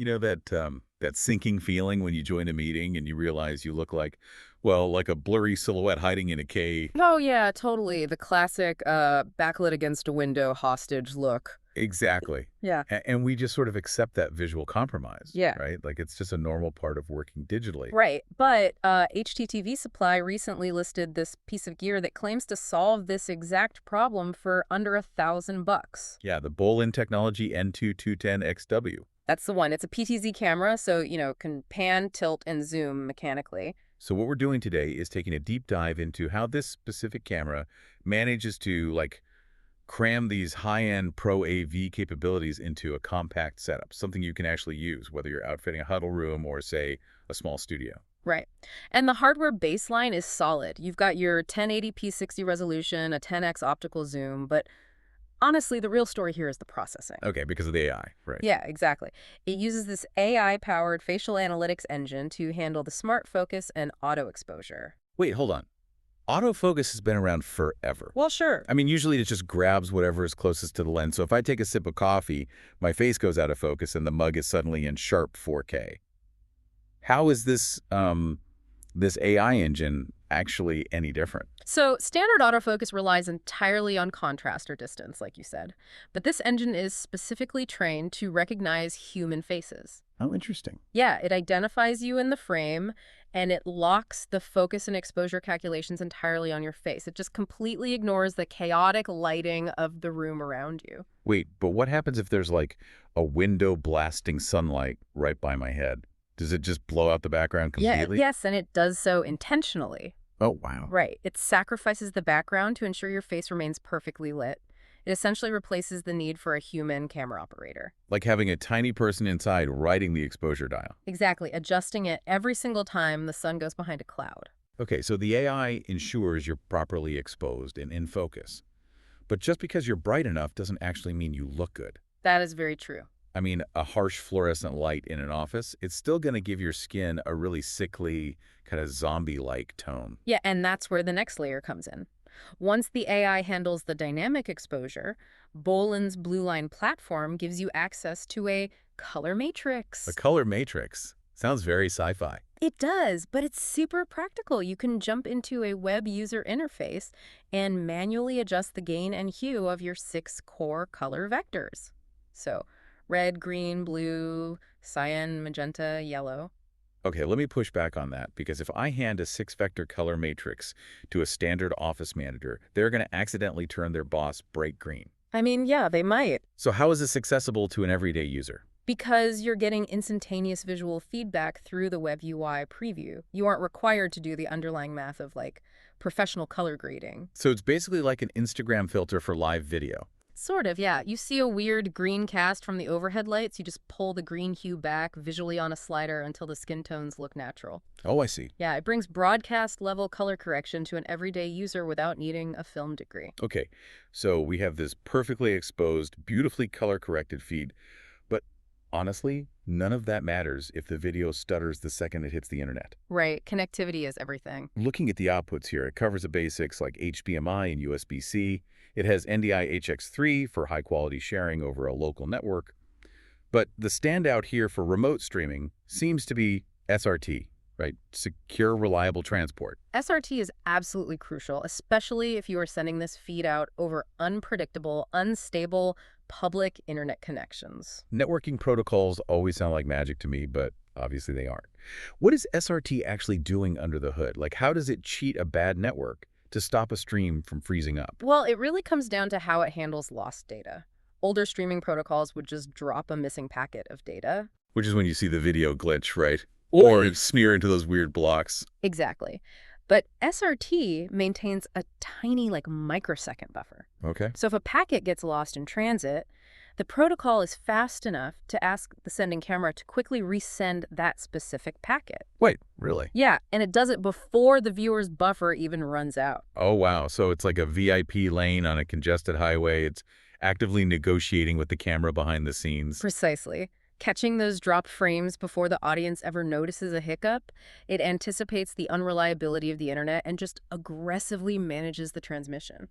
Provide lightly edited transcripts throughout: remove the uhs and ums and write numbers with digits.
You know that sinking feeling when you join a meeting and you realize you look like, well, like a blurry silhouette hiding in a cave. Oh, yeah, totally. The classic backlit against a window hostage look. Exactly. Yeah. And we just sort of accept that visual compromise, Yeah. right? Like it's just a normal part of working digitally. Right. But HDTVSupply recently listed this piece of gear that claims to solve this exact problem for under $1,000. Yeah, the Bolin technology N2-210XW. That's the one. It's a PTZ camera, so, can pan, tilt, and zoom mechanically. So what we're doing today is taking a deep dive into how this specific camera manages to cram these high-end Pro AV capabilities into a compact setup, something you can actually use, whether you're outfitting a huddle room or, say, a small studio. Right. And the hardware baseline is solid. You've got your 1080p 60 resolution, a 10x optical zoom, but honestly, the real story here is the processing. Okay, because of the AI, right? Yeah, exactly. It uses this AI-powered facial analytics engine to handle the smart focus and auto exposure. Wait, hold on. Autofocus has been around forever. Well, sure. I mean, usually it just grabs whatever is closest to the lens. So if I take a sip of coffee, my face goes out of focus and the mug is suddenly in sharp 4K. How is this AI engine actually any different? So standard autofocus relies entirely on contrast or distance, like you said. But this engine is specifically trained to recognize human faces. Oh, interesting. Yeah, it identifies you in the frame, and it locks the focus and exposure calculations entirely on your face. It just completely ignores the chaotic lighting of the room around you. Wait, but what happens if there's like a window blasting sunlight right by my head? Does it just blow out the background completely? Yes, and it does so intentionally. Oh, wow. Right. It sacrifices the background to ensure your face remains perfectly lit. It essentially replaces the need for a human camera operator. Like having a tiny person inside riding the exposure dial. Exactly, adjusting it every single time the sun goes behind a cloud. Okay, so the AI ensures you're properly exposed and in focus. But just because you're bright enough doesn't actually mean you look good. That is very true. I mean, a harsh fluorescent light in an office, it's still going to give your skin a really sickly, kind of zombie-like tone. Yeah, and that's where the next layer comes in. Once the AI handles the dynamic exposure, Bolin's Blue Line platform gives you access to a color matrix. A color matrix. Sounds very sci-fi. It does, but it's super practical. You can jump into a web user interface and manually adjust the gain and hue of your 6 core color vectors. So, red, green, blue, cyan, magenta, yellow. Okay, let me push back on that, because if I hand a 6-vector color matrix to a standard office manager, they're going to accidentally turn their boss bright green. I mean, yeah, they might. So how is this accessible to an everyday user? Because you're getting instantaneous visual feedback through the web UI preview. You aren't required to do the underlying math of, professional color grading. So it's basically like an Instagram filter for live video. Sort of, yeah. You see a weird green cast from the overhead lights, you just pull the green hue back visually on a slider until the skin tones look natural. Oh, I see. Yeah, it brings broadcast-level color correction to an everyday user without needing a film degree. Okay, so we have this perfectly exposed, beautifully color-corrected feed, but honestly, none of that matters if the video stutters the second it hits the internet. Right, connectivity is everything. Looking at the outputs here, it covers the basics like HDMI and USB-C. It has NDI HX3 for high-quality sharing over a local network. But the standout here for remote streaming seems to be SRT, right? Secure, reliable transport. SRT is absolutely crucial, especially if you are sending this feed out over unpredictable, unstable public internet connections. Networking protocols always sound like magic to me, but obviously they aren't. What is SRT actually doing under the hood? Like, how does it cheat a bad network to stop a stream from freezing up? Well, it really comes down to how it handles lost data. Older streaming protocols would just drop a missing packet of data. Which is when you see the video glitch, right? Or smear into those weird blocks. Exactly. But SRT maintains a tiny, microsecond buffer. Okay. So if a packet gets lost in transit, the protocol is fast enough to ask the sending camera to quickly resend that specific packet. Wait, really? Yeah, and it does it before the viewer's buffer even runs out. Oh, wow. So it's like a VIP lane on a congested highway. It's actively negotiating with the camera behind the scenes. Precisely. Catching those dropped frames before the audience ever notices a hiccup, it anticipates the unreliability of the internet and just aggressively manages the transmission.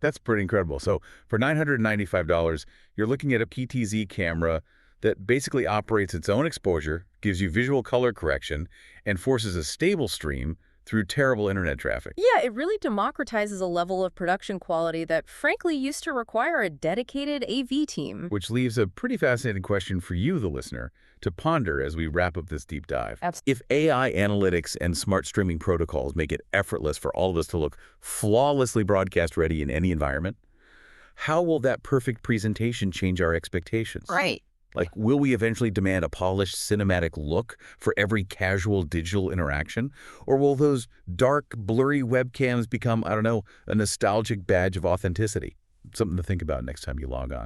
That's pretty incredible. So for $995, you're looking at a PTZ camera that basically operates its own exposure, gives you visual color correction, and forces a stable stream through terrible internet traffic. Yeah, it really democratizes a level of production quality that frankly used to require a dedicated AV team. Which leaves a pretty fascinating question for you, the listener, to ponder as we wrap up this deep dive. If AI analytics and smart streaming protocols make it effortless for all of us to look flawlessly broadcast ready in any environment, how will that perfect presentation change our expectations? Right. Like, will we eventually demand a polished cinematic look for every casual digital interaction? Or will those dark, blurry webcams become, I don't know, a nostalgic badge of authenticity? Something to think about next time you log on.